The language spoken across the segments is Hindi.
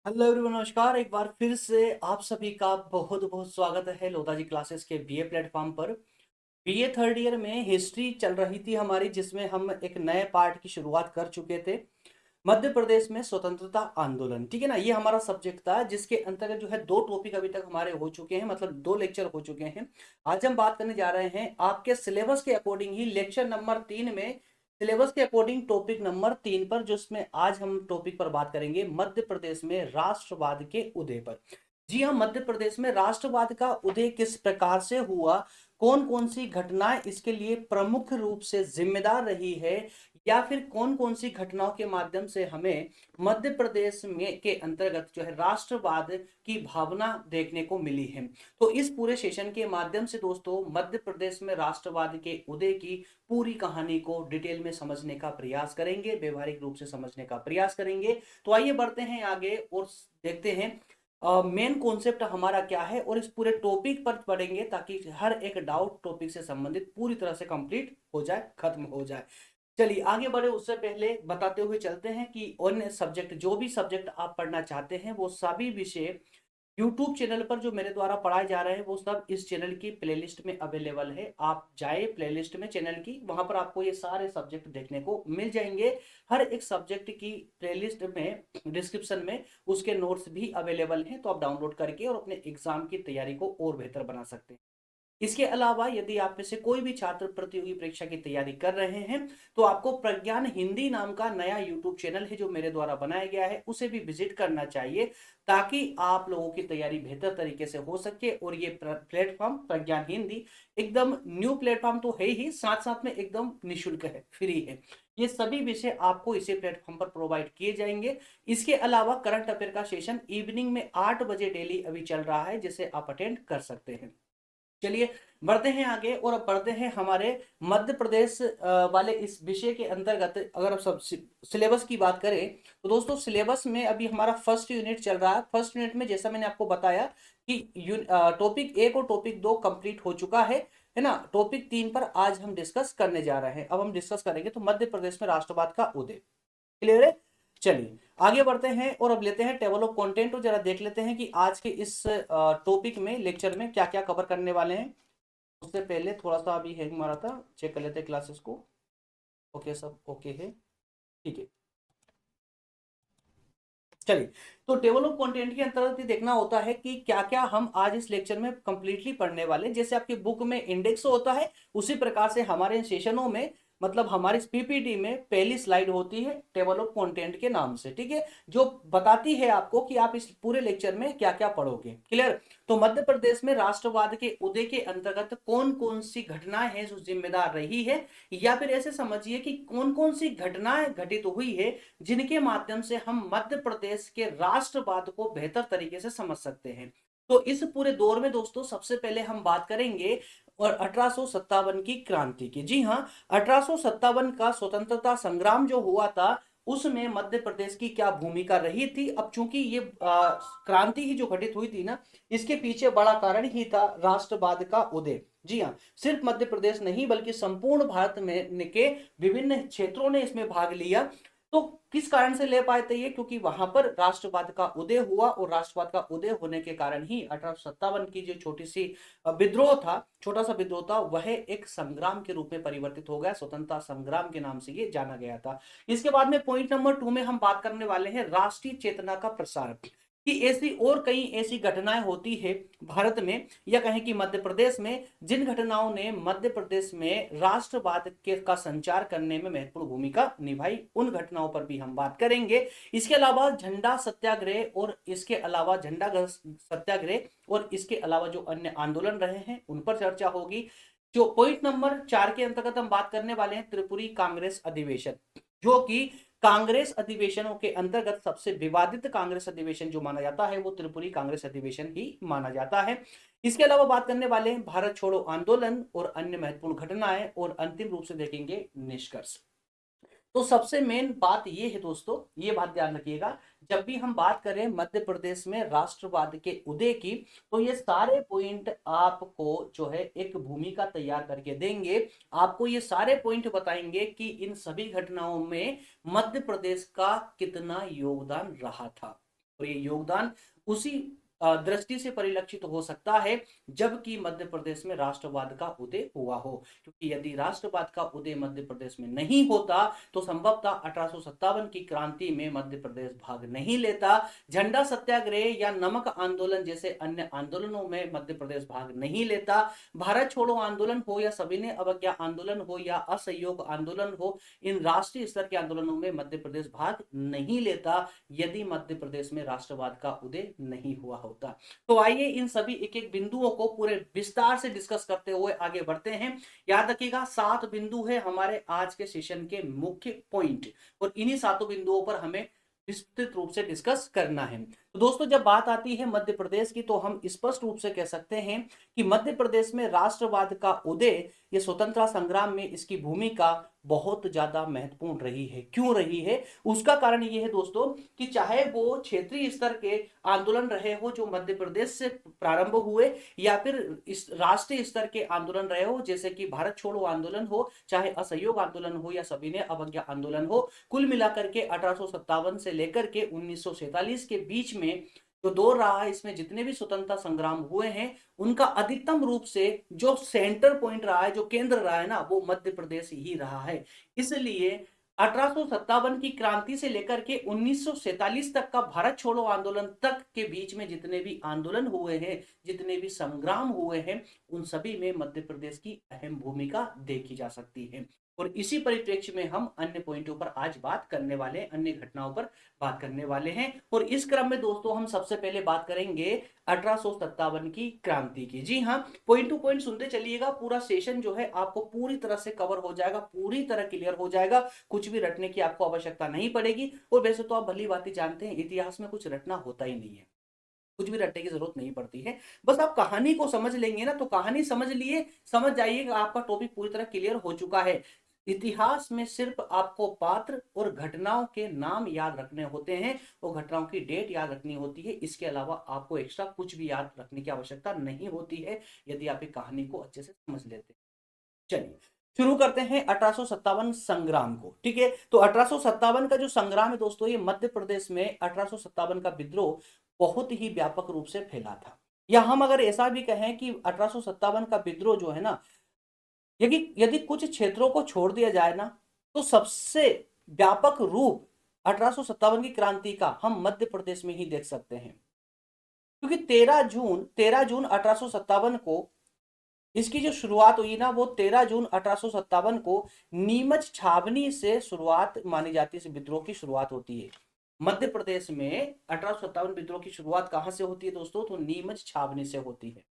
हेलो एवरीवन, नमस्कार। एक बार फिर से आप सभी का बहुत बहुत स्वागत है लोधा जी क्लासेस के बीए प्लेटफॉर्म पर। बीए थर्ड ईयर में हिस्ट्री चल रही थी हमारी, जिसमें हम एक नए पार्ट की शुरुआत कर चुके थे। मध्य प्रदेश में स्वतंत्रता आंदोलन, ठीक है ना, ये हमारा सब्जेक्ट था, जिसके अंतर्गत जो है दो टॉपिक अभी तक हमारे हो चुके हैं, मतलब दो लेक्चर हो चुके हैं। आज हम बात करने जा रहे हैं आपके सिलेबस के अकॉर्डिंग ही लेक्चर नंबर 3 में, सिलेबस के अकॉर्डिंग टॉपिक नंबर 3 पर, जिसमें आज हम टॉपिक पर बात करेंगे मध्य प्रदेश में राष्ट्रवाद के उदय पर। जी हाँ, मध्य प्रदेश में राष्ट्रवाद का उदय किस प्रकार से हुआ, कौन कौन सी घटनाएं इसके लिए प्रमुख रूप से जिम्मेदार रही है, या फिर कौन कौन सी घटनाओं के माध्यम से हमें मध्य प्रदेश में के अंतर्गत जो है राष्ट्रवाद की भावना देखने को मिली है। तो इस पूरे सेशन के माध्यम से दोस्तों मध्य प्रदेश में राष्ट्रवाद के उदय की पूरी कहानी को डिटेल में समझने का प्रयास करेंगे, व्यवहारिक रूप से समझने का प्रयास करेंगे। तो आइए बढ़ते हैं आगे और देखते हैं मेन कॉन्सेप्ट हमारा क्या है, और इस पूरे टॉपिक पर पढ़ेंगे ताकि हर एक डाउट टॉपिक से संबंधित पूरी तरह से कंप्लीट हो जाए, खत्म हो जाए। चलिए आगे बढ़े उससे पहले बताते हुए चलते हैं कि अन्य सब्जेक्ट, जो भी सब्जेक्ट आप पढ़ना चाहते हैं, वो सभी विषय यूट्यूब चैनल पर जो मेरे द्वारा पढ़ाए जा रहे हैं वो सब इस चैनल की प्लेलिस्ट में अवेलेबल है। आप जाए प्लेलिस्ट में चैनल की, वहां पर आपको ये सारे सब्जेक्ट देखने को मिल जाएंगे। हर एक सब्जेक्ट की प्लेलिस्ट में डिस्क्रिप्शन में उसके नोट्स भी अवेलेबल हैं, तो आप डाउनलोड करके और अपने एग्जाम की तैयारी को और बेहतर बना सकते हैं। इसके अलावा यदि आप में से कोई भी छात्र प्रतियोगी परीक्षा की तैयारी कर रहे हैं, तो आपको प्रज्ञान हिंदी नाम का नया यूट्यूब चैनल है जो मेरे द्वारा बनाया गया है, उसे भी विजिट करना चाहिए, ताकि आप लोगों की तैयारी बेहतर तरीके से हो सके। और ये प्लेटफॉर्म प्रज्ञान हिंदी एकदम न्यू प्लेटफॉर्म तो है ही, साथ साथ में एकदम निःशुल्क है, फ्री है। ये सभी विषय आपको इसी प्लेटफॉर्म पर प्रोवाइड किए जाएंगे। इसके अलावा करंट अफेयर का सेशन इवनिंग में 8 बजे डेली अभी चल रहा है, जिसे आप अटेंड कर सकते हैं। चलिए बढ़ते हैं आगे, और अब बढ़ते हैं हमारे मध्य प्रदेश वाले इस विषय के अंतर्गत। अगर अब सब सिलेबस की बात करें, तो दोस्तों सिलेबस में अभी हमारा फर्स्ट यूनिट चल रहा है। फर्स्ट यूनिट में जैसा मैंने आपको बताया कि टॉपिक 1 और टॉपिक 2 कंप्लीट हो चुका है ना। टॉपिक 3 पर आज हम डिस्कस करने जा रहे हैं। अब हम डिस्कस करेंगे तो मध्य प्रदेश में राष्ट्रवाद का उदय। क्लियर है। चलिए आगे बढ़ते हैं और अब लेते हैं टेबल ऑफ कंटेंट, और जरा देख लेते हैं कि आज के इस टॉपिक में, लेक्चर में क्या क्या कवर करने वाले हैं। उससे पहले थोड़ा सा अभी हैंग मारा था, चेक कर लेते हैं क्लासेस को। ओके, सब ओके है, ठीक है। चलिए, तो टेबल ऑफ कंटेंट के अंतर्गत ये देखना होता है कि क्या क्या हम आज इस लेक्चर में कंप्लीटली पढ़ने वाले हैं। जैसे आपकी बुक में इंडेक्स होता है, उसी प्रकार से हमारे सेशनों में, मतलब हमारी पीपीटी में पहली स्लाइड होती है टेबल ऑफ कंटेंट के नाम से, ठीक है, जो बताती है आपको कि आप इस पूरे लेक्चर में क्या क्या पढ़ोगे। क्लियर। तो मध्य प्रदेश में राष्ट्रवाद के उदय के अंतर्गत कौन कौन सी घटनाएं हैं जो जिम्मेदार रही है, या फिर ऐसे समझिए कि कौन कौन सी घटनाएं घटित हुई है जिनके माध्यम से हम मध्य प्रदेश के राष्ट्रवाद को बेहतर तरीके से समझ सकते हैं। तो इस पूरे दौर में दोस्तों सबसे पहले हम बात करेंगे और 1857 की क्रांति की। जी हाँ, 1857 का स्वतंत्रता संग्राम जो हुआ था, उसमें मध्य प्रदेश की क्या भूमिका रही थी। अब चूंकि ये क्रांति ही जो घटित हुई थी ना, इसके पीछे बड़ा कारण ही था राष्ट्रवाद का उदय। जी हाँ, सिर्फ मध्य प्रदेश नहीं बल्कि संपूर्ण भारत में के विभिन्न क्षेत्रों ने इसमें भाग लिया। तो किस कारण से ले पाए थे ये, क्योंकि वहां पर राष्ट्रवाद का उदय हुआ, और राष्ट्रवाद का उदय होने के कारण ही 1857 की जो छोटी सी विद्रोह था, छोटा सा विद्रोह था, वह एक संग्राम के रूप में परिवर्तित हो गया, स्वतंत्रता संग्राम के नाम से ये जाना गया था। इसके बाद में पॉइंट नंबर 2 में हम बात करने वाले हैं राष्ट्रीय चेतना का प्रसार, कि ऐसी और कई ऐसी घटनाएं होती है भारत में, या कहें कि मध्य प्रदेश में, जिन घटनाओं ने मध्य प्रदेश में राष्ट्रवाद के का संचार करने में महत्वपूर्ण भूमिका निभाई, उन घटनाओं पर भी हम बात करेंगे। इसके अलावा झंडा सत्याग्रह, और इसके अलावा झंडा सत्याग्रह और इसके अलावा जो अन्य आंदोलन रहे हैं उन पर चर्चा होगी। जो पॉइंट नंबर 4 के अंतर्गत हम बात करने वाले हैं त्रिपुरी कांग्रेस अधिवेशन, जो कि कांग्रेस अधिवेशनों के अंतर्गत सबसे विवादित कांग्रेस अधिवेशन जो माना जाता है वो त्रिपुरी कांग्रेस अधिवेशन ही माना जाता है। इसके अलावा बात करने वाले हैं भारत छोड़ो आंदोलन और अन्य महत्वपूर्ण घटनाएं, और अंतिम रूप से देखेंगे निष्कर्ष। तो सबसे मेन बात ये है दोस्तों, ये बात ध्यान रखिएगा, जब भी हम बात करें मध्य प्रदेश में राष्ट्रवाद के उदय की, तो ये सारे पॉइंट आपको जो है एक भूमिका तैयार करके देंगे। आपको ये सारे पॉइंट बताएंगे कि इन सभी घटनाओं में मध्य प्रदेश का कितना योगदान रहा था। और ये योगदान उसी दृष्टि से परिलक्षित हो सकता है जबकि मध्य प्रदेश में राष्ट्रवाद का उदय हुआ हो, क्योंकि यदि राष्ट्रवाद का उदय मध्य प्रदेश में नहीं होता तो संभवतः 1857 की क्रांति में मध्य प्रदेश भाग नहीं लेता, झंडा सत्याग्रह या नमक आंदोलन जैसे अन्य आंदोलनों में मध्य प्रदेश भाग नहीं लेता, भारत छोड़ो आंदोलन हो या सविनय अवज्ञा आंदोलन हो या असहयोग आंदोलन हो, इन राष्ट्रीय स्तर के आंदोलनों में मध्य प्रदेश भाग नहीं लेता यदि मध्य प्रदेश में राष्ट्रवाद का उदय नहीं हुआ होता। तो आइए इन सभी एक एक बिंदुओं को पूरे विस्तार से डिस्कस करते हुए आगे बढ़ते हैं। याद रखिएगा 7 बिंदु है हमारे आज के सेशन के मुख्य पॉइंट, और इन्हीं 7 बिंदुओं पर हमें विस्तृत रूप से डिस्कस करना है। तो दोस्तों जब बात आती है मध्य प्रदेश की तो हम स्पष्ट रूप से कह सकते हैं कि मध्य प्रदेश में राष्ट्रवाद का उदय ये स्वतंत्रता संग्राम में इसकी भूमिका बहुत ज्यादा महत्वपूर्ण रही है। क्यों रही है? उसका कारण ये है दोस्तों कि चाहे वो क्षेत्रीय स्तर के आंदोलन रहे हो जो मध्य प्रदेश से प्रारंभ हुए, या फिर इस राष्ट्रीय स्तर के आंदोलन रहे हो जैसे कि भारत छोड़ो आंदोलन हो, चाहे असहयोग आंदोलन हो या सविनय अवज्ञा आंदोलन हो, कुल मिलाकर के 1857 से लेकर के 1947 के बीच में जो दौर रहा है इसमें जितने भी स्वतंत्रता संग्राम हुए हैं उनका अधिकतम रूप से जो सेंटर पॉइंट रहा है, जो केंद्र रहा है ना, वो मध्य प्रदेश ही रहा है। इसलिए 1857 की क्रांति से लेकर के 1947 तक का भारत छोड़ो आंदोलन तक के बीच में जितने भी आंदोलन हुए हैं, जितने भी संग्राम हुए हैं, उन सभी में मध्य प्रदेश की अहम भूमिका देखी जा सकती है। और इसी परिप्रेक्ष्य में हम अन्य पॉइंटों पर आज बात करने वाले हैं, अन्य घटनाओं पर बात करने वाले हैं। और इस क्रम में दोस्तों हम सबसे पहले बात करेंगे 1857 की क्रांति की। जी हाँ, पॉइंट टू पॉइंट सुनते चलिएगा, पूरा सेशन जो है आपको पूरी तरह से कवर हो जाएगा, पूरी तरह क्लियर हो जाएगा, कुछ भी रटने की आपको आवश्यकता नहीं पड़ेगी। और वैसे तो आप भली बात जानते हैं इतिहास में कुछ रटना होता ही नहीं है, कुछ भी रटने की जरूरत नहीं पड़ती है, बस आप कहानी को समझ लेंगे ना, तो कहानी समझ लिए, समझ जाइए आपका टॉपिक पूरी तरह क्लियर हो चुका है। इतिहास में सिर्फ आपको पात्र और घटनाओं के नाम याद रखने होते हैं, वो घटनाओं की डेट याद रखनी होती है, इसके अलावा आपको एक्स्ट्रा कुछ भी याद रखने की आवश्यकता नहीं होती है यदि आप एक कहानी को अच्छे से समझ लेते हैं। चलिए शुरू करते हैं 1857 संग्राम को। ठीक है, तो 1857 का जो संग्राम है दोस्तों, ये मध्य प्रदेश में 1857 का विद्रोह बहुत ही व्यापक रूप से फैला था। या हम अगर ऐसा भी कहें कि 1857 का विद्रोह जो है ना, यदि यदि कुछ क्षेत्रों को छोड़ दिया जाए ना, तो सबसे व्यापक रूप 1857 की क्रांति का हम मध्य प्रदेश में ही देख सकते हैं। क्योंकि 13 जून 1857 को इसकी जो शुरुआत हुई ना, वो 13 जून 1857 को नीमच छावनी से शुरुआत मानी जाती है। विद्रोह की शुरुआत होती है मध्य प्रदेश में। 1857 विद्रोह की शुरुआत कहां से होती है दोस्तों? तो नीमच छावनी से होती है।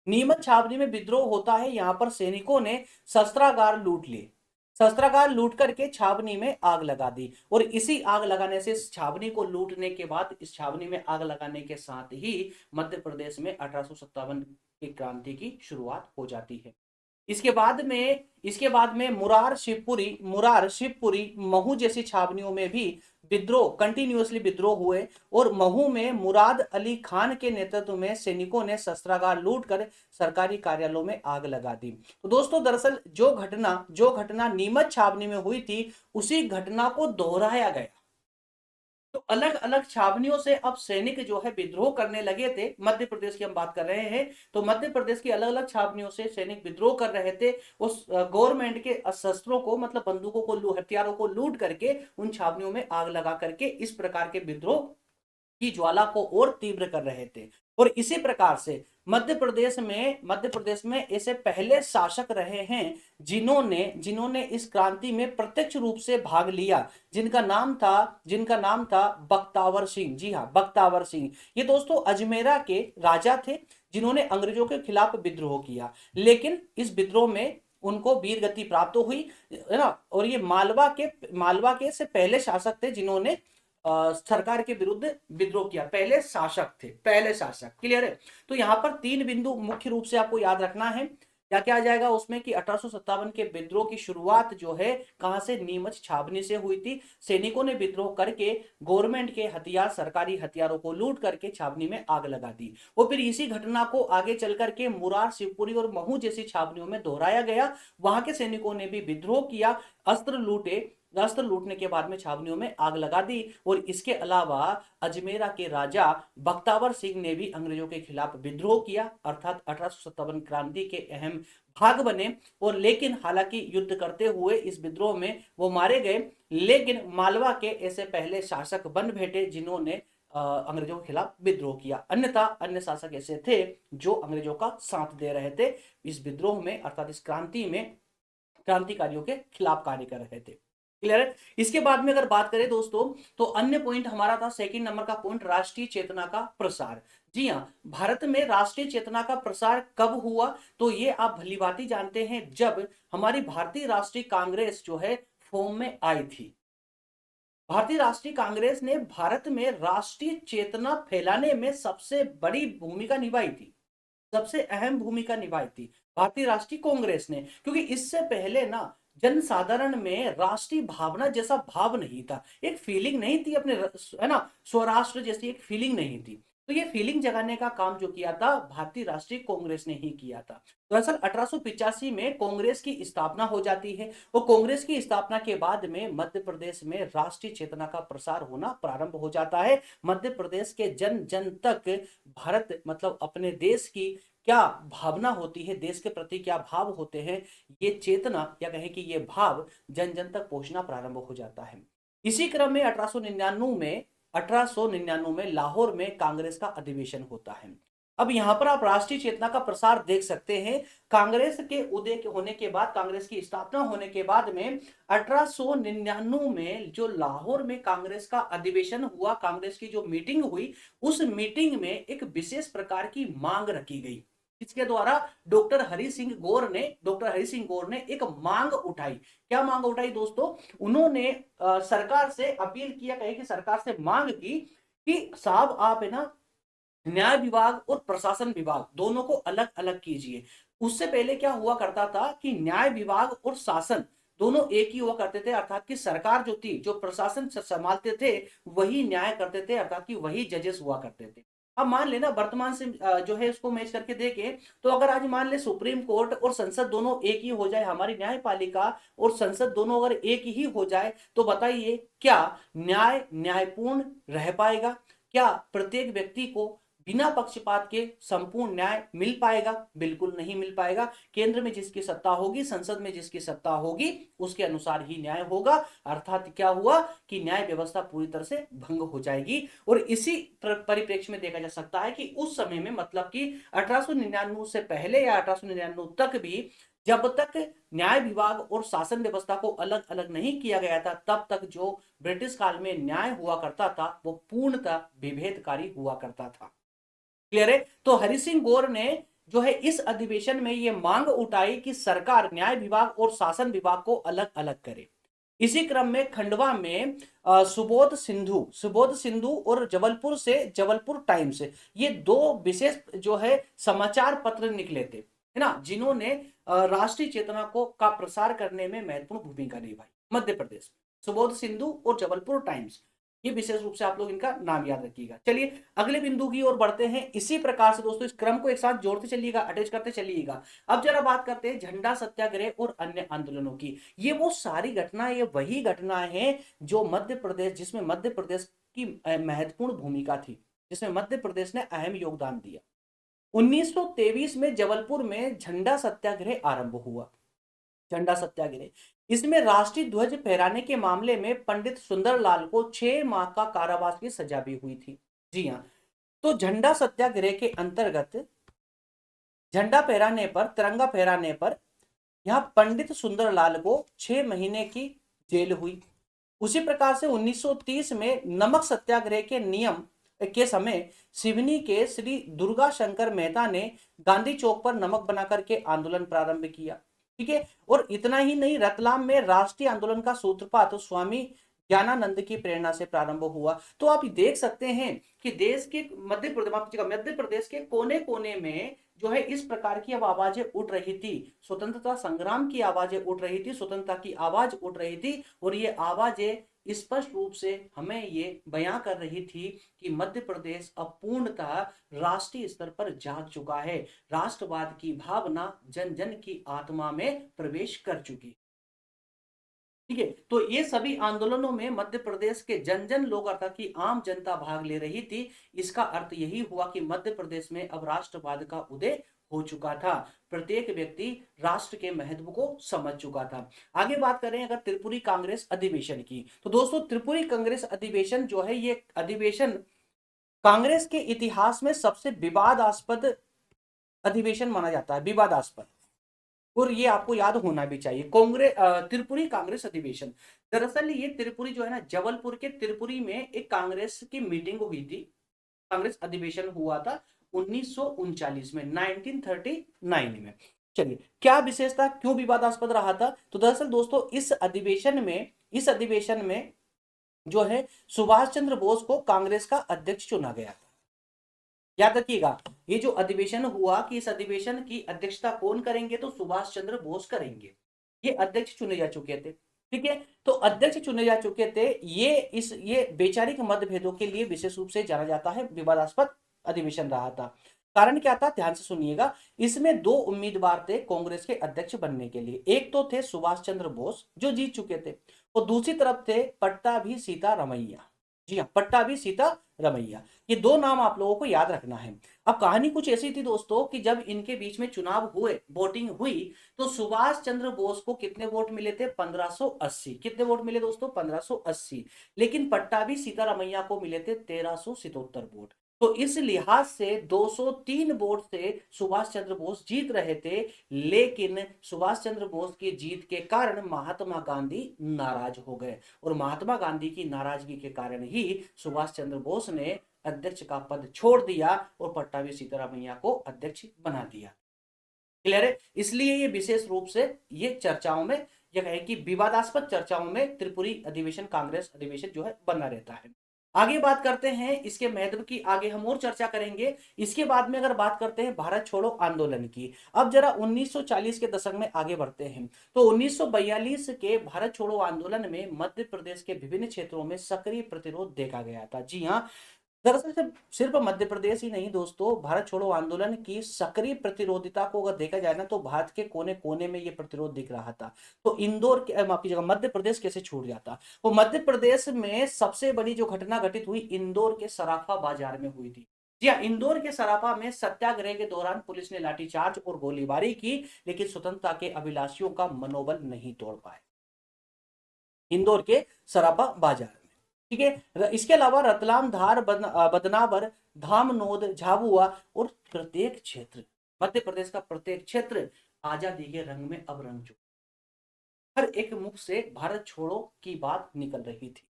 नीमच छावनी में विद्रोह होता है, यहां पर सैनिकों ने शस्त्रागार लूट लिए, शस्त्रागार लूट करके छावनी में आग लगा दी। और इसी आग लगाने से, इस छावनी को लूटने के बाद इस छावनी में आग लगाने के साथ ही मध्य प्रदेश में 1857 की क्रांति की शुरुआत हो जाती है। इसके बाद में मुरार शिवपुरी महू जैसी छावनियों में भी विद्रोह, कंटिन्यूअसली विद्रोह हुए। और महू में मुराद अली खान के नेतृत्व में सैनिकों ने शस्त्रागार लूटकर सरकारी कार्यालयों में आग लगा दी। तो दोस्तों दरअसल जो घटना नीमच छावनी में हुई थी, उसी घटना को दोहराया गया। तो अलग अलग छावनियों से अब सैनिक जो है विद्रोह करने लगे थे। मध्य प्रदेश की हम बात कर रहे हैं, तो मध्य प्रदेश की अलग अलग छावनियों से सैनिक विद्रोह कर रहे थे। उस गवर्नमेंट के शस्त्रों को, मतलब बंदूकों को, हथियारों को लूट करके उन छावनियों में आग लगा करके इस प्रकार के विद्रोह की ज्वाला को और तीव्र कर रहे थे। और इसी प्रकार से मध्य प्रदेश में ऐसे पहले शासक रहे हैं जिन्होंने इस क्रांति में प्रत्यक्ष रूप से भाग लिया, जिनका नाम था बख्तावर सिंह। जी हाँ, बख्तावर सिंह। ये दोस्तों अजमेरा के राजा थे जिन्होंने अंग्रेजों के खिलाफ विद्रोह किया, लेकिन इस विद्रोह में उनको वीर गति प्राप्त हुई, है ना। और ये मालवा के से पहले शासक थे जिन्होंने सरकार के विरुद्ध विद्रोह किया। पहले शासक क्लियर है। तो यहां पर 3 बिंदु मुख्य रूप से आपको याद रखना है। क्या क्या आ जाएगा उसमें कि 1857 के विद्रोह की शुरुआत जो है कहां से? नीमच छावनी से हुई थी। सैनिकों ने विद्रोह करके गवर्नमेंट के हथियार, सरकारी हथियारों को लूट करके छावनी में आग लगा दी। और फिर इसी घटना को आगे चल करके मुरार, शिवपुरी और महू जैसी छावनियों में दोहराया गया। वहां के सैनिकों ने भी विद्रोह किया, अस्त्र लूटे, रास्ते लूटने के बाद में छावनियों में आग लगा दी। और इसके अलावा अजमेरा के राजा बख्तावर सिंह ने भी अंग्रेजों के खिलाफ विद्रोह किया, अर्थात 1857 क्रांति के अहम भाग बने। और लेकिन हालांकि युद्ध करते हुए इस विद्रोह में वो मारे गए, लेकिन मालवा के ऐसे पहले शासक बन बैठे जिन्होंने अंग्रेजों के खिलाफ विद्रोह किया। अन्यथा अन्य शासक ऐसे थे जो अंग्रेजों का साथ दे रहे थे इस विद्रोह में, अर्थात इस क्रांति में क्रांतिकारियों के खिलाफ कार्य कर रहे थे। क्लियर है। इसके बाद में अगर बात करें दोस्तों, तो अन्य पॉइंट हमारा था सेकंड नंबर का पॉइंट, राष्ट्रीय चेतना का प्रसार। जी हाँ, भारत में राष्ट्रीय चेतना का प्रसार कब हुआ, तो ये आप भली भांति जानते हैं जब हमारी भारतीय राष्ट्रीय कांग्रेस जो है फॉर्म में आई थी। भारतीय राष्ट्रीय कांग्रेस ने भारत में राष्ट्रीय चेतना फैलाने में सबसे बड़ी भूमिका निभाई थी, सबसे अहम भूमिका निभाई थी भारतीय राष्ट्रीय कांग्रेस ने। क्योंकि इससे पहले ना जन साधारण में राष्ट्रीय भावना जैसा भाव नहीं था, एक फीलिंग नहीं थी अपने, है ना, स्वराष्ट्र जैसी एक फीलिंग नहीं थी। तो ये फीलिंग जगाने का काम जो किया था भारतीय राष्ट्रीय कांग्रेस ने ही किया था। दरअसल 1885 में कांग्रेस की स्थापना हो जाती है और कांग्रेस की स्थापना के बाद में मध्य प्रदेश में राष्ट्रीय चेतना का प्रसार होना प्रारंभ हो जाता है। मध्य प्रदेश के जन जन तक भारत मतलब अपने देश की क्या भावना होती है, देश के प्रति क्या भाव होते हैं, ये चेतना या कहें कि ये भाव जन जन तक पहुंचना प्रारंभ हो जाता है। इसी क्रम में 1899 में लाहौर में कांग्रेस का अधिवेशन होता है। अब यहां पर आप राष्ट्रीय चेतना का प्रसार देख सकते हैं। कांग्रेस के उदय होने के बाद, कांग्रेस की स्थापना होने के बाद में 1899 में जो लाहौर में कांग्रेस का अधिवेशन हुआ, कांग्रेस की जो मीटिंग हुई, उस मीटिंग में एक विशेष प्रकार की मांग रखी गई। इसके द्वारा डॉक्टर हरि सिंह गौर ने एक मांग उठाई। क्या मांग उठाई दोस्तों? उन्होंने सरकार से अपील किया, कहे कि सरकार से मांग की कि साहब आप है ना न्याय विभाग और प्रशासन विभाग दोनों को अलग अलग कीजिए। उससे पहले क्या हुआ करता था कि न्याय विभाग और शासन दोनों एक ही हुआ करते थे, अर्थात कि सरकार जो थी, जो प्रशासन संभालते थे वही न्याय करते थे, अर्थात कि वही जजेस हुआ करते थे। अब मान लेना वर्तमान से जो है इसको मैच करके देखें, तो अगर आज मान ले सुप्रीम कोर्ट और संसद दोनों एक ही हो जाए, हमारी न्यायपालिका और संसद दोनों अगर एक ही हो जाए, तो बताइए क्या न्याय न्यायपूर्ण रह पाएगा? क्या प्रत्येक व्यक्ति को बिना पक्षपात के संपूर्ण न्याय मिल पाएगा? बिल्कुल नहीं मिल पाएगा। केंद्र में जिसकी सत्ता होगी, संसद में जिसकी सत्ता होगी, उसके अनुसार ही न्याय होगा। अर्थात क्या हुआ कि न्याय व्यवस्था पूरी तरह से भंग हो जाएगी। और इसी परिप्रेक्ष्य में देखा जा सकता है कि उस समय में मतलब कि 1899 से पहले या 1899 तक भी जब तक न्याय विभाग और शासन व्यवस्था को अलग अलग नहीं किया गया था, तब तक जो ब्रिटिश काल में न्याय हुआ करता था वो पूर्णतः विभेदकारी हुआ करता था। क्लियर है। तो हरि सिंह गौर ने जो है इस अधिवेशन में ये मांग उठाई कि सरकार न्याय विभाग और शासन विभाग को अलग अलग करे। इसी क्रम में खंडवा में सुबोध सिंधु और जबलपुर टाइम्स, ये दो विशेष जो है समाचार पत्र निकले थे, है ना, जिन्होंने राष्ट्रीय चेतना को का प्रसार करने में महत्वपूर्ण भूमिका निभाई मध्य प्रदेश। सुबोध सिंधु और जबलपुर टाइम्स, ये विशेष रूप से आप लोग इनका नाम याद रखिएगा। चलिए अगले बिंदु की ओर बढ़ते हैं। इसी प्रकार से दोस्तों इस क्रम को एक साथ जोड़ते चलिएगा, अटैच करते चलिएगा। अब जरा बात करते हैं झंडा सत्याग्रह और अन्य आंदोलनों की। ये वो सारी घटनाएं, ये वही घटनाएं हैं जो मध्य प्रदेश, जिसमें मध्य प्रदेश की महत्वपूर्ण भूमिका थी, जिसमें मध्य प्रदेश ने अहम योगदान दिया। 1923 में जबलपुर में झंडा सत्याग्रह आरंभ हुआ। झंडा सत्याग्रह, इसमें राष्ट्रीय ध्वज फहराने के मामले में पंडित सुंदरलाल को 6 माह का कारावास की सजा भी हुई थी। जी हाँ, तो झंडा सत्याग्रह के अंतर्गत झंडा फहराने पर, तिरंगा फहराने पर यहां पंडित सुंदरलाल को 6 महीने की जेल हुई। उसी प्रकार से 1930 में नमक सत्याग्रह के नियम के समय सिवनी के श्री दुर्गा शंकर मेहता ने गांधी चौक पर नमक बनाकर के आंदोलन प्रारंभ किया। ठीक है। और इतना ही नहीं, रतलाम में राष्ट्रीय आंदोलन का सूत्रपात स्वामी ज्ञानानंद की प्रेरणा से प्रारंभ हुआ। तो आप देख सकते हैं कि देश के मध्य प्रदेश के कोने कोने में जो है इस प्रकार की अब आवाजें उठ रही थी, स्वतंत्रता संग्राम की आवाजें उठ रही थी, स्वतंत्रता की आवाज उठ रही थी। और ये आवाजें स्पष्ट रूप से हमें ये बयां कर रही थी कि मध्य प्रदेश अब पूर्णतः राष्ट्रीय स्तर पर जाग चुका है, राष्ट्रवाद की भावना जन जन की आत्मा में प्रवेश कर चुकी। ठीक है। तो ये सभी आंदोलनों में मध्य प्रदेश के जन जन लोग अर्थात कि आम जनता भाग ले रही थी। इसका अर्थ यही हुआ कि मध्य प्रदेश में अब राष्ट्रवाद का उदय हो चुका था। प्रत्येक व्यक्ति राष्ट्र के महत्व को समझ चुका था। आगे बात करें अगर त्रिपुरी कांग्रेस अधिवेशन की, तो दोस्तों त्रिपुरी कांग्रेस अधिवेशन जो है, ये अधिवेशन कांग्रेस के इतिहास में सबसे विवादास्पद अधिवेशन माना जाता है, विवादास्पद। और ये आपको याद होना भी चाहिए। कांग्रेस त्रिपुरी कांग्रेस अधिवेशन, दरअसल ये त्रिपुरी जो है ना, जबलपुर के त्रिपुरी में एक कांग्रेस की मीटिंग हुई थी, कांग्रेस अधिवेशन हुआ था 1939 में, 1939 में। चलिए, क्या विशेषता, क्यों विवादास्पद रहा था? तो दरअसल दोस्तों इस अधिवेशन में जो है सुभाष चंद्र बोस को कांग्रेस का अध्यक्ष चुना गया था। याद रखिएगा, ये जो अधिवेशन हुआ कि इस अधिवेशन की अध्यक्षता कौन करेंगे, तो सुभाष चंद्र बोस करेंगे। ये अध्यक्ष चुने जा चुके थे। ठीक है, तो अध्यक्ष चुने जा चुके थे। ये वैचारिक मतभेदों के लिए विशेष रूप से जाना जाता है, विवादास्पद अधिवेशन रहा था। कारण क्या था, ध्यान से सुनिएगा। इसमें दो उम्मीदवार थे कांग्रेस के अध्यक्ष बनने के लिए। एक तो थे सुभाष चंद्र बोस जो जीत चुके थे, और दूसरी तरफ थे पट्टाभी सीतारमैया। जी हाँ, पट्टाभी सीतारमैया। ये दो नाम आप लोगों को याद रखना है। अब कहानी कुछ ऐसी थी दोस्तों कि जब इनके बीच में चुनाव हुए, वोटिंग हुई, तो सुभाष चंद्र बोस को कितने वोट मिले थे? 1580। कितने वोट मिले दोस्तों? 1580। लेकिन पट्टाभी सीतारमैया को मिले थे 1377 वोट। तो इस लिहाज से 203 वोट से सुभाष चंद्र बोस जीत रहे थे। लेकिन सुभाष चंद्र बोस की जीत के कारण महात्मा गांधी नाराज हो गए, और महात्मा गांधी की नाराजगी के कारण ही सुभाष चंद्र बोस ने अध्यक्ष का पद छोड़ दिया और पट्टाभी सीतारमैया को अध्यक्ष बना दिया। क्लियर है? इसलिए ये विशेष रूप से ये चर्चाओं में, यह है कि विवादास्पद चर्चाओं में त्रिपुरी अधिवेशन, कांग्रेस अधिवेशन जो है बना रहता है। आगे बात करते हैं इसके महत्व की, आगे हम और चर्चा करेंगे। इसके बाद में अगर बात करते हैं भारत छोड़ो आंदोलन की, अब जरा 1940 के दशक में आगे बढ़ते हैं। तो 1942 के भारत छोड़ो आंदोलन में मध्य प्रदेश के विभिन्न क्षेत्रों में सक्रिय प्रतिरोध देखा गया था। जी हाँ, दरअसल सिर्फ मध्य प्रदेश ही नहीं दोस्तों, भारत छोड़ो आंदोलन की सक्रिय प्रतिरोधिता को अगर देखा जाए ना, तो भारत के कोने कोने में ये प्रतिरोध दिख रहा था। तो इंदौर के, माफ कीजिएगा, मध्य प्रदेश कैसे छूट जाता? वो मध्य प्रदेश में सबसे बड़ी जो घटना घटित हुई इंदौर के सराफा बाजार में हुई थी। जी हाँ, इंदौर के सराफा में सत्याग्रह के दौरान पुलिस ने लाठीचार्ज और गोलीबारी की, लेकिन स्वतंत्रता के अभिलाषियों का मनोबल नहीं तोड़ पाए इंदौर के सराफा बाजार में। ठीक है, इसके अलावा रतलाम, धार, बदनावर, धामनोद, झाबुआ और प्रत्येक क्षेत्र, मध्य प्रदेश का प्रत्येक क्षेत्र आजादी के रंग में अब रंग चुका। हर एक मुख से भारत छोड़ो की बात निकल रही थी।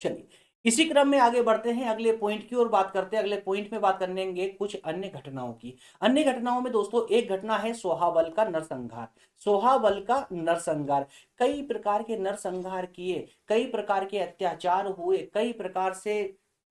चलिए, इसी क्रम में आगे बढ़ते हैं, अगले पॉइंट की ओर बात करते हैं। अगले पॉइंट में बात करेंगे कुछ अन्य घटनाओं की। अन्य घटनाओं में दोस्तों एक घटना है सोहावल का नरसंहार। सोहावल का नरसंहार, कई प्रकार के नरसंहार किए, कई प्रकार के अत्याचार हुए, कई प्रकार से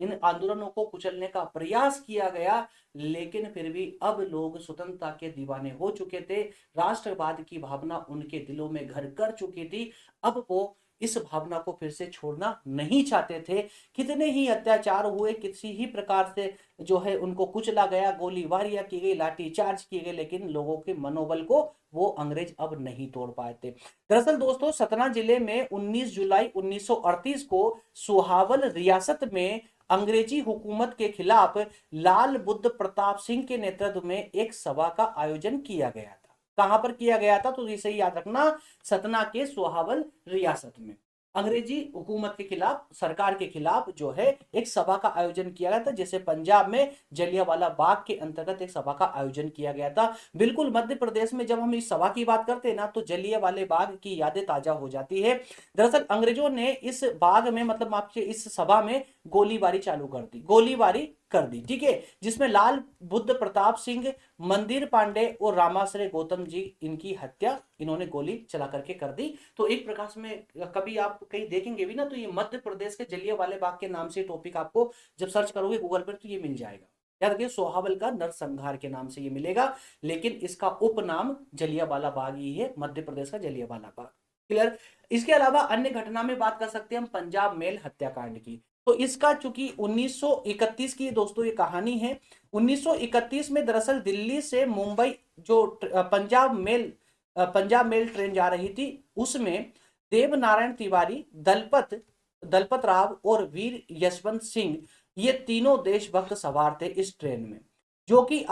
इन आंदोलनों को कुचलने का प्रयास किया गया, लेकिन फिर भी अब लोग स्वतंत्रता के दीवाने हो चुके थे। राष्ट्रवाद की भावना उनके दिलों में घर कर चुकी थी। अब वो इस भावना को फिर से छोड़ना नहीं चाहते थे। कितने ही अत्याचार हुए, किसी ही प्रकार से जो है उनको कुचला गया, गोलीबारियां की गई, लाठीचार्ज किए गए, लेकिन लोगों के मनोबल को वो अंग्रेज अब नहीं तोड़ पाए थे। दरअसल दोस्तों सतना जिले में 19 जुलाई 1938 को सुहावल रियासत में अंग्रेजी हुकूमत के खिलाफ लाल बुद्ध प्रताप सिंह के नेतृत्व में एक सभा का आयोजन किया गया था। कहां पर किया गया था? तो इसे याद रखना, सतना के सोहावल रियासत में अंग्रेजी हुकूमत के खिलाफ, सरकार के खिलाफ जो है एक सभा का आयोजन किया गया था। जैसे पंजाब में जलियांवाला बाग के अंतर्गत एक सभा का आयोजन किया गया था। बिल्कुल मध्य प्रदेश में जब हम इस सभा की बात करते हैं ना, तो जलियांवाले बाग की यादें ताजा हो जाती है। दरअसल अंग्रेजों ने इस बाग में, मतलब आपके इस सभा में गोलीबारी चालू कर दी, गोलीबारी कर दी। ठीक है, जिसमें लाल बुद्ध प्रताप सिंह, मंदिर पांडे और रामाश्रय गौतम जी, इनकी हत्या इन्होंने गोली चला करके कर दी। तो एक प्रकार में कभी आप कहीं देखेंगे भी ना, तो ये मध्य प्रदेश के जलियांवाले बाग के नाम से टॉपिक आपको जब सर्च करोगे गूगल पर तो ये मिल जाएगा। याद रखिए, सोहावल का नरसंहार के नाम से ये मिलेगा, लेकिन इसका उपनाम जलियांवाला बाग ही है, मध्य प्रदेश का जलियांवाला बाग। क्लियर? इसके अलावा अन्य घटना में बात कर सकते हैं हम पंजाब मेल हत्याकांड की। तो इसका चूंकि 1931 की दोस्तों ये कहानी है। 1931 में दरअसल दिल्ली से मुंबई जो पंजाब मेल ट्रेन जा रही थी, उसमें देव नारायण तिवारी, दलपत राव और वीर यशवंत सिंह, ये तीनों देशभक्त सवार थे इस ट्रेन में, जो कि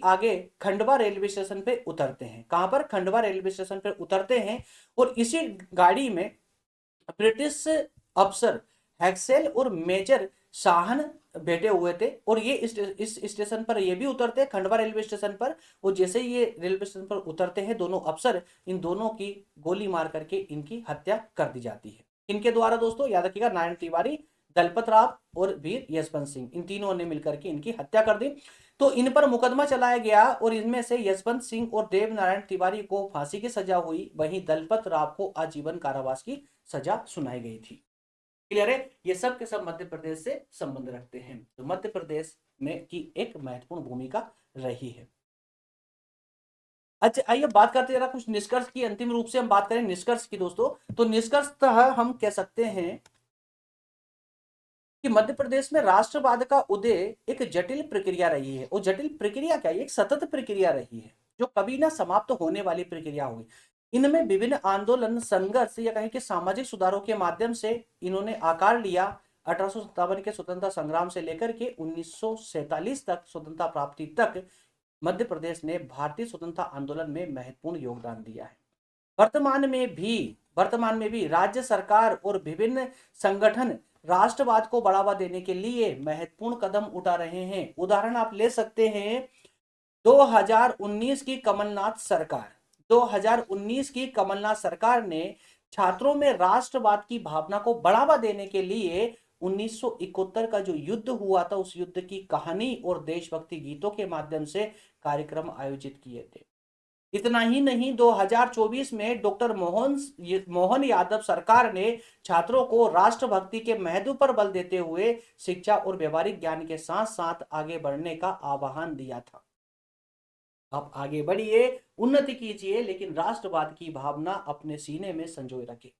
आगे खंडवा रेलवे स्टेशन पे उतरते हैं। कहां पर? खंडवा रेलवे स्टेशन पे उतरते हैं। और इसी गाड़ी में ब्रिटिश अफसर हैक्सेल और मेजर शाहन बैठे हुए थे। और ये इस स्टेशन पर ये भी उतरते हैं, खंडवा रेलवे स्टेशन पर। और जैसे ही ये रेलवे स्टेशन पर उतरते हैं दोनों अफसर, इन दोनों की गोली मार करके इनकी हत्या कर दी जाती है। इनके द्वारा दोस्तों याद रखिएगा, नारायण तिवारी, दलपत राव और वीर यशवंत सिंह, इन तीनों ने मिलकर के इनकी हत्या कर दी। तो इन पर मुकदमा चलाया गया और इनमें से यशवंत सिंह और देव नारायण तिवारी को फांसी की सजा हुई, वहीं दलपत राव को आजीवन कारावास की सजा सुनाई गई थी। क्लियर है? ये सब के सब मध्य प्रदेश से संबंध रखते हैं, तो मध्य प्रदेश में की एक महत्वपूर्ण भूमिका रही है। अच्छा, आइए बात करते हैं जरा कुछ निष्कर्ष की। अंतिम रूप से हम बात करें निष्कर्ष की दोस्तों, तो निष्कर्षतः हम कह सकते हैं कि मध्य प्रदेश में राष्ट्रवाद का उदय एक जटिल प्रक्रिया रही है। और जटिल प्रक्रिया क्या है? एक सतत प्रक्रिया रही है, जो कभी ना समाप्त होने वाली प्रक्रिया हुई। इनमें विभिन्न आंदोलन, संघर्ष या कहें कि सामाजिक सुधारों के माध्यम से इन्होंने आकार लिया। 1857 के स्वतंत्रता संग्राम से लेकर के 1947 तक, स्वतंत्रता प्राप्ति तक, मध्य प्रदेश ने भारतीय स्वतंत्रता आंदोलन में महत्वपूर्ण योगदान दिया है। वर्तमान में भी राज्य सरकार और विभिन्न संगठन राष्ट्रवाद को बढ़ावा देने के लिए महत्वपूर्ण कदम उठा रहे हैं। उदाहरण आप ले सकते हैं 2019 की कमलनाथ सरकार। 2019 की कमलनाथ सरकार ने छात्रों में राष्ट्रवाद की भावना को बढ़ावा देने के लिए 1971 का जो युद्ध हुआ था, उस युद्ध की कहानी और देशभक्ति गीतों के माध्यम से कार्यक्रम आयोजित किए थे। इतना ही नहीं, 2024 में डॉक्टर मोहन यादव सरकार ने छात्रों को राष्ट्रभक्ति के महत्व पर बल देते हुए शिक्षा और व्यवहारिक ज्ञान के साथ साथ आगे बढ़ने का आह्वान दिया था। आप आगे बढ़िए, उन्नति कीजिए, लेकिन राष्ट्रवाद की भावना अपने सीने में संजोए रखे।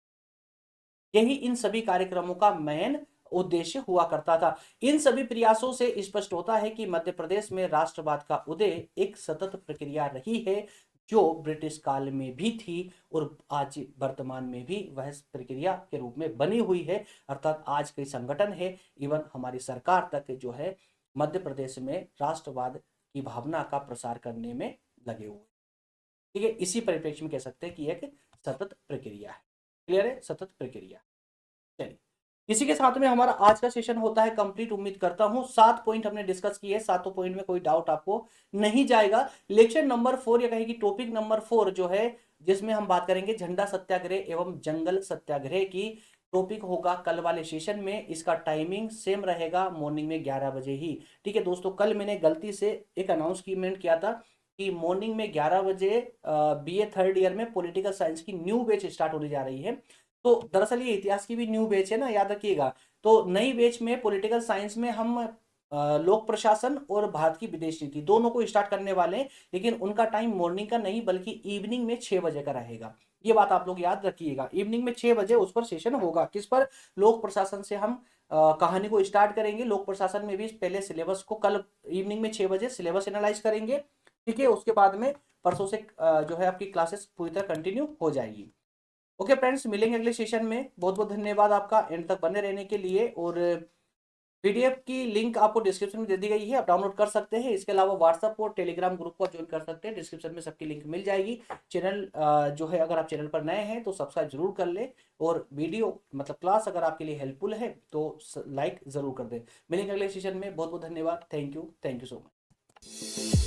यही इन सभी कार्यक्रमों का मेन उद्देश्य हुआ करता था। इन सभी प्रयासों से स्पष्ट होता है कि मध्य प्रदेश में राष्ट्रवाद का उदय एक सतत प्रक्रिया रही है, जो ब्रिटिश काल में भी थी और आज वर्तमान में भी वह प्रक्रिया के रूप में बनी हुई है। अर्थात आज कई संगठन है, इवन हमारी सरकार तक जो है मध्य प्रदेश में राष्ट्रवाद की भावना का प्रसार करने में लगे हुए। ठीक है, इसी परिप्रेक्ष्य में कह सकते हैं कि एक सतत प्रक्रिया है। क्लियर है? सतत प्रक्रिया। चलिए, इसी के साथ में हमारा आज का सेशन होता है कंप्लीट। उम्मीद करता हूं 7 पॉइंट हमने डिस्कस किए, 7 पॉइंट में कोई डाउट आपको नहीं जाएगा। लेक्चर नंबर 4 या कहें कि टॉपिक नंबर 4 जो है, जिसमें हम बात करेंगे झंडा सत्याग्रह एवं जंगल सत्याग्रह की, टॉपिक होगा कल वाले सेशन में। इसका टाइमिंग सेम रहेगा, मॉर्निंग में 11 बजे ही। ठीक है दोस्तों, कल मैंने गलती से एक अनाउंसमेंट किया था कि मॉर्निंग में 11 बजे बीए थर्ड ईयर में पॉलिटिकल साइंस की न्यू बैच स्टार्ट होने जा रही है। तो दरअसल ये इतिहास की भी न्यू बैच है ना, याद रखिएगा। तो नई बैच में पॉलिटिकल साइंस में हम लोक प्रशासन और भारत की विदेश नीति दोनों को स्टार्ट करने वाले हैं, लेकिन उनका टाइम मॉर्निंग का नहीं बल्कि इवनिंग में 6 बजे का रहेगा। ये बात आप लोग याद रखिएगा, इवनिंग में 6 बजे उस पर सेशन होगा। किस पर? लोक प्रशासन से हम कहानी को स्टार्ट करेंगे। लोक प्रशासन में भी पहले सिलेबस को कल इवनिंग में 6 बजे सिलेबस एनालाइज करेंगे। ठीक है, उसके बाद में परसों से जो है आपकी क्लासेस पूरी तरह कंटिन्यू हो जाएगी। ओके फ्रेंड्स, मिलेंगे अगले सेशन में। बहुत बहुत धन्यवाद आपका एंड तक बने रहने के लिए। और पीडीएफ की लिंक आपको डिस्क्रिप्शन में दे दी गई है, आप डाउनलोड कर सकते हैं। इसके अलावा व्हाट्सएप और टेलीग्राम ग्रुप को ज्वाइन कर सकते हैं, डिस्क्रिप्शन में सबकी लिंक मिल जाएगी। चैनल जो है, अगर आप चैनल पर नए हैं तो सब्सक्राइब जरूर कर लें, और वीडियो मतलब क्लास अगर आपके लिए हेल्पफुल है तो लाइक जरूर कर दें। मिलेंगे अगले सेशन में। बहुत बहुत धन्यवाद। Thank you so much.